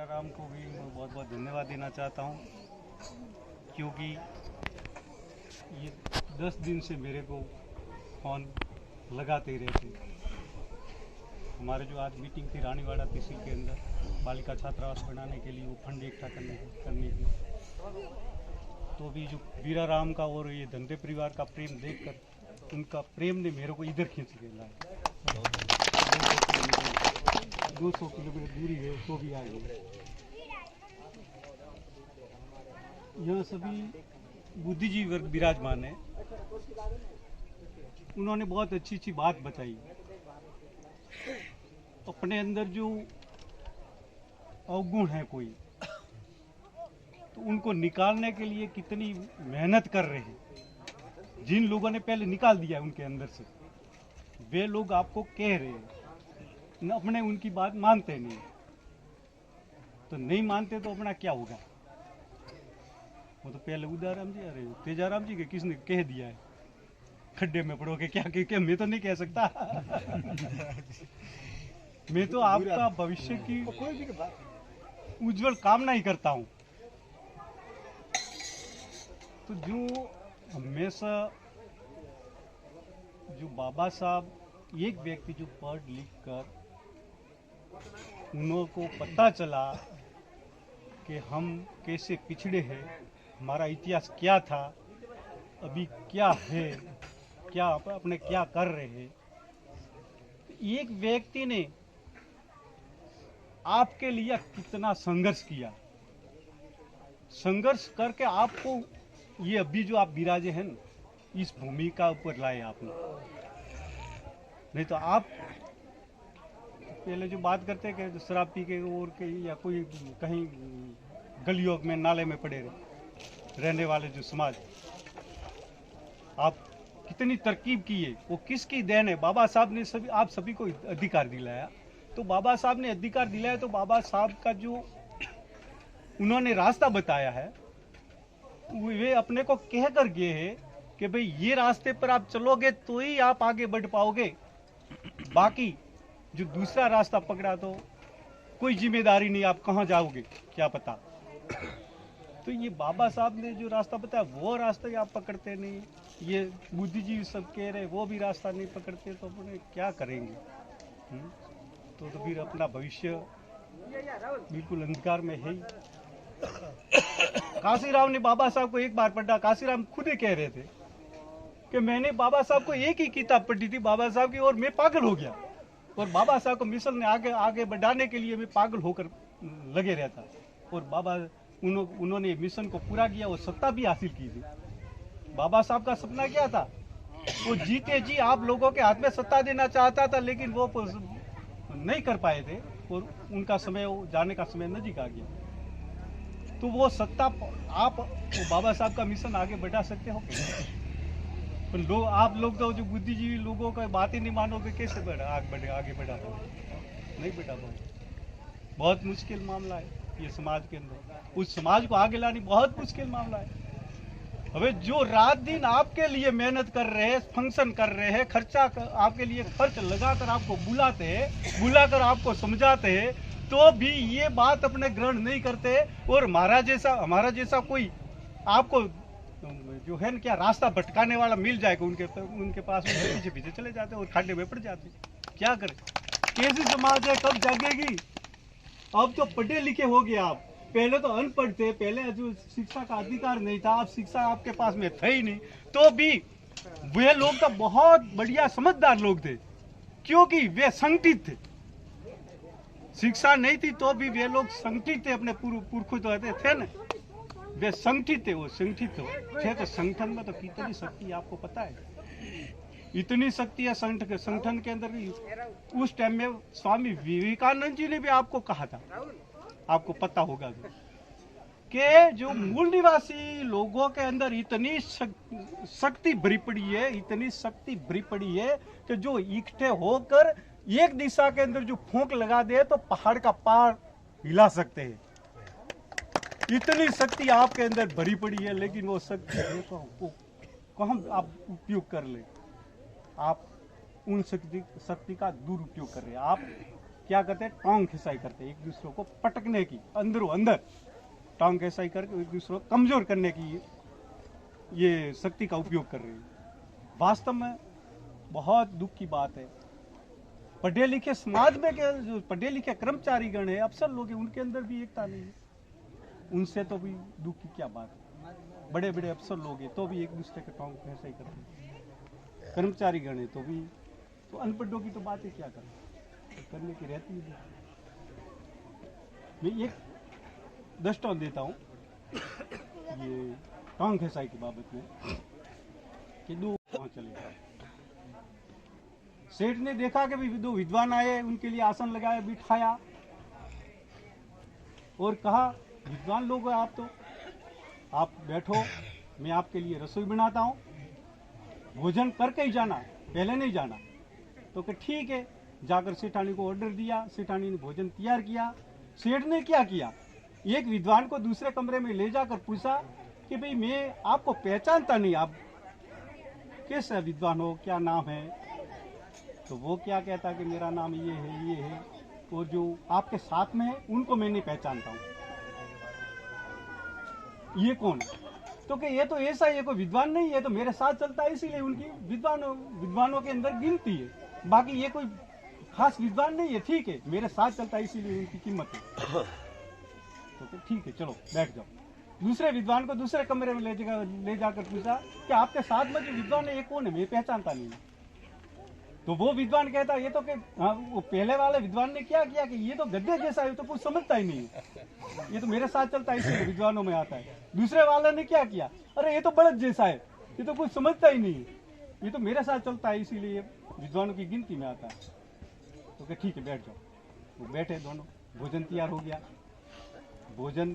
राम को भी मैं बहुत बहुत धन्यवाद देना चाहता हूँ, क्योंकि ये 10 दिन से मेरे को फ़ोन लगाते रहते। हमारे जो आज मीटिंग थी रानीवाड़ा तहसील के अंदर बालिका छात्रावास बनाने के लिए, वो फंड इकट्ठा करने की, तो भी जो वीरा राम का और ये धंधे परिवार का प्रेम देखकर उनका प्रेम ने मेरे को इधर खींच के लाया। 200 किलोमीटर दूरी है तो भी आए। यहाँ सभी बुद्धिजीवी वर्ग विराजमान है। उन्होंने बहुत अच्छी अच्छी बात बताई। अपने अंदर जो अवगुण है कोई, तो उनको निकालने के लिए कितनी मेहनत कर रहे हैं। जिन लोगों ने पहले निकाल दिया उनके अंदर से, वे लोग आपको कह रहे हैं, अपने उनकी बात मानते नहीं। तो नहीं मानते तो अपना क्या होगा? वो तो पहले उदाराम जी, अरे तेजाराम जी के किसने कह दिया है खड्डे में पड़ोगे क्या मैं तो नहीं कह सकता। मैं तो आपका भविष्य की उज्जवल कामना ही करता हूं। तो जो हमेशा जो बाबा साहब, एक व्यक्ति जो पढ़ लिख कर उन्हों को पता चला कि हम कैसे पिछड़े हैं, हमारा इतिहास क्या था, अभी क्या है, क्या अपने क्या कर रहे हैं। एक व्यक्ति ने आपके लिए कितना संघर्ष किया, संघर्ष करके आपको ये अभी जो आप विराजे हैं इस भूमिका ऊपर लाए आपने। नहीं तो आप पहले जो बात करते हैं कि शराब पी के और कहीं या कोई कहीं गलियों में नाले में पड़े रहने वाले जो समाज, आप कितनी तरकीब की है, वो किसकी देन है? बाबा साहब ने आप सभी को अधिकार दिलाया। तो बाबा साहब ने अधिकार दिलाया, तो बाबा साहब का जो उन्होंने रास्ता बताया है, वे अपने को कह कर गए हैं कि भाई ये रास्ते पर आप चलोगे तो ही आप आगे बढ़ पाओगे, बाकी जो दूसरा रास्ता पकड़ा तो कोई जिम्मेदारी नहीं, आप कहाँ जाओगे क्या पता। तो ये बाबा साहब ने जो रास्ता बताया वो रास्ता आप पकड़ते नहीं, ये बुद्धिजीवी सब कह रहे वो भी रास्ता नहीं पकड़ते, तो अपने क्या करेंगे? तो फिर अपना भविष्य बिल्कुल अंधकार में है ही। काशीराम ने बाबा साहब को एक बार पढ़ा। काशीराम खुद ही कह रहे थे कि मैंने बाबा साहब को एक ही किताब पढ़ी थी बाबा साहब की, और मैं पागल हो गया, और बाबा साहब को मिशन ने आगे बढ़ाने के लिए मैं पागल होकर लगे रहता, और बाबा उन्होंने मिशन को पूरा किया, वो सत्ता भी हासिल की थी। बाबा साहब का सपना क्या था? वो जीते जी आप लोगों के हाथ में सत्ता देना चाहता था, लेकिन वो नहीं कर पाए थे, और उनका समय जाने का समय नजीक आ गया। तो वो सत्ता आप बाबा साहब का मिशन आगे बढ़ा सकते हो, पर आप लोग तो जो बुद्धिजीवी लोगों का बात ही नहीं मानोगे, कैसे आगे बढ़ा पाओगे? नहीं बढ़ा पाओगे। बहुत मुश्किल मामला है ये समाज के अंदर। उस समाज को आगे लानी बहुत मुश्किल मामला है। अबे जो रात दिन आपके लिए मेहनत कर रहे हैं, फंक्शन कर रहे हैं, आपके लिए खर्च लगाकर आपको बुलाकर आपको समझाते हैं, तो भी ये बात अपने ग्रहण नहीं करते। और हमारा जैसा कोई आपको जो है ना क्या रास्ता भटकाने वाला मिल जाएगा उनके पास, उनके पीछे चले जाते और खाड्डे में पड़ जाते। क्या करें? कैसी समाज है, कब जागेगी? अब तो पढ़े लिखे हो गए आप, पहले तो अनपढ़ थे, पहले जो शिक्षा का अधिकार नहीं था, अब शिक्षा आपके पास में था ही नहीं, तो भी वे लोग तो बहुत बढ़िया समझदार लोग थे, क्योंकि वे संगठित थे। शिक्षा नहीं थी तो भी वे लोग संगठित थे, अपने पुरखों तो थे ना, वे संगठित थे। वो संगठित थे तो संगठन में तो कितनी शक्ति आपको पता है, इतनी शक्ति है संगठन के अंदर। उस टाइम में स्वामी विवेकानंद जी ने भी आपको कहा था, आपको पता होगा कि जो मूल निवासी लोगों के अंदर इतनी शक्ति भरी पड़ी है, इतनी शक्ति भरी पड़ी है कि जो इकट्ठे होकर एक दिशा के अंदर जो फूंक लगा दे तो पहाड़ का पार हिला सकते हैं। इतनी शक्ति आपके अंदर भरी पड़ी है, लेकिन वो शक्ति को हम आप उपयोग कर ले, आप उन शक्ति का दुरुपयोग कर रहे हैं। आप क्या करते हैं, टांग खिंचाई करते हैं, एक दूसरे को पटकने की, अंदरों अंदर टांग खिंचाई करके एक दूसरे को कमजोर करने की ये शक्ति का उपयोग कर रहे हैं। वास्तव में बहुत दुख की बात है। पढ़े लिखे समाज में के जो पढ़े लिखे कर्मचारी गण है, अफसर लोग हैं, उनके अंदर भी एकता नहीं है। उनसे तो भी दुख की क्या बात है। बड़े बड़े अफसर लोग हैं तो भी एक दूसरे के टांग खिंचाई करते हैं। कर्मचारी गण है तो भी, तो अनपढ़ों की तो बात है क्या करें, तो करने की रहती है। मैं एक दृष्टांत देता हूँ ये टांग खिंचाई की बाबत में कि दो वहां चले गए। सेठ ने देखा कि दो विद्वान आए, उनके लिए आसन लगाया, बिठाया और कहा, विद्वान लोग हैं आप, तो आप बैठो, मैं आपके लिए रसोई बनाता हूँ, भोजन करके ही जाना, पहले नहीं जाना। तो कि ठीक है, जाकर सेठानी को ऑर्डर दिया, सेठानी ने भोजन तैयार किया। सेठ ने क्या किया, एक विद्वान को दूसरे कमरे में ले जाकर पूछा कि भाई मैं आपको पहचानता नहीं, आप किस विद्वान हो, क्या नाम है। तो वो क्या कहता कि मेरा नाम ये है, और जो आपके साथ में है उनको मैं नहीं पहचानता हूँ, ये कौन है। तो कि ये तो ऐसा, ये कोई विद्वान नहीं है, तो मेरे साथ चलता है, इसीलिए उनकी विद्वानों के अंदर गिनती है, बाकी ये कोई खास विद्वान नहीं है, ठीक है, मेरे साथ चलता है, इसीलिए उनकी कीमत है। तो ठीक है, चलो बैठ जाओ। दूसरे विद्वान को दूसरे कमरे में ले जाकर पूछा कि आपके साथ में जो विद्वान है ये कौन है, मैं पहचानता नहीं। तो वो विद्वान कहता, ये तो कि वो पहले वाले विद्वान ने क्या किया कि ये तो गद्दे जैसा है, तो कुछ समझता ही नहीं है, ये तो मेरे साथ चलता है, इसलिए विद्वानों में आता है। दूसरे वाले ने क्या किया, अरे ये तो बड़द जैसा है, ये तो कुछ समझता ही नहीं है, ये तो मेरे साथ चलता है, इसीलिए विद्वानों की गिनती में आता है। तो ठीक है, बैठ जाओ। वो बैठे दोनों, भोजन तैयार हो गया, भोजन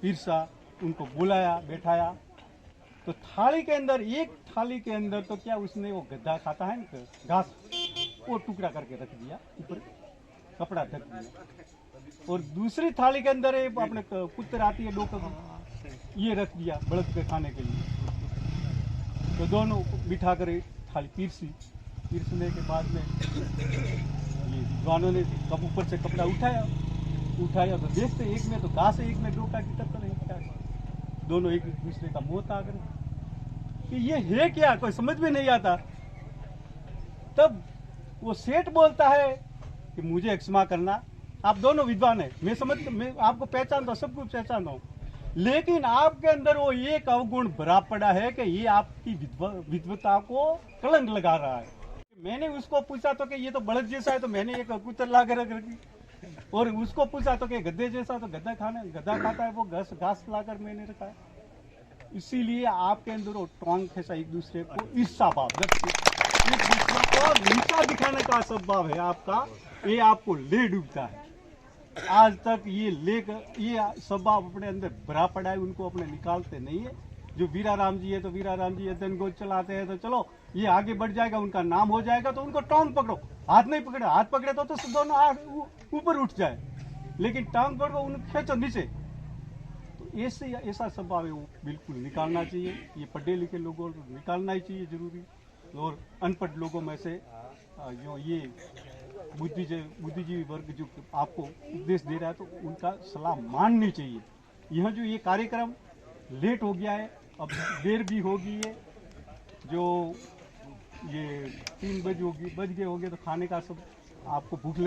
पीरसा, उनको बुलाया, बैठाया। तो थाली के अंदर, एक थाली के अंदर तो क्या उसने वो गद्दा खाता है ना घास, वो टुकड़ा करके रख दिया, ऊपर कपड़ा ढक दिया। और दूसरी थाली के अंदर अपने कुत्ते आती है डोकर, ये रख दिया बड़द के खाने के लिए। तो दोनों बिठा कर थाली पीरसने के बाद में ये विद्वानों ने कब ऊपर से कपड़ा उठाया तो देखते एक में तो घास है, एक में डोका की टक्कर है। दोनों एक दूसरे का मुंह ताक रहे कि ये है क्या, कोई समझ में नहीं आता। तब वो सेठ बोलता है कि मुझे क्षमा करना, आप दोनों विद्वान है, मैं आपको पहचानता हूं, सब कुछ पहचानता हूं, लेकिन आपके अंदर वो एक अवगुण भरा पड़ा है कि ये आपकी विद्वता को कलंक लगा रहा है। मैंने उसको पूछा तो कि ये तो बड़द जैसा है, तो मैंने एक कुतर ला कर रख रखी, और उसको पूछा तो कि गद्दे जैसा, तो गद्दा खाता है, वो घास लाकर मैंने रखा है। इसीलिए आपके अंदर वो टांग खींचा, एक दूसरे को ईर्ष्या भाव, एक दूसरे को नीचा दिखाने का स्वभाव है आपका, ये आपको ले डूबता है। आज तक ये स्वभाव अपने अंदर भरा पड़ा है, उनको अपने निकालते नहीं है। जो वीरा राम जी है तो वीरा राम जी यदन गोद चलाते हैं, तो चलो ये आगे बढ़ जाएगा, उनका नाम हो जाएगा, तो उनको टांग पकड़ो, हाथ नहीं पकड़े, हाथ पकड़े तो दोनों ऊपर उठ जाए, लेकिन टांग पकड़ो उनको खींचो नीचे। तो ऐसा स्वभाव है वो बिल्कुल निकालना चाहिए। ये पढ़े लिखे लोगों को निकालना ही चाहिए जरूरी, और अनपढ़ लोगों में से जो ये बुद्धिजीवी वर्ग जो आपको उपदेश दे रहा है, तो उनका सलाह माननी चाहिए। यह जो ये कार्यक्रम लेट हो गया है, अब देर भी होगी है, जो ये 3 बज गए होंगे, तो खाने का सब आपको भूख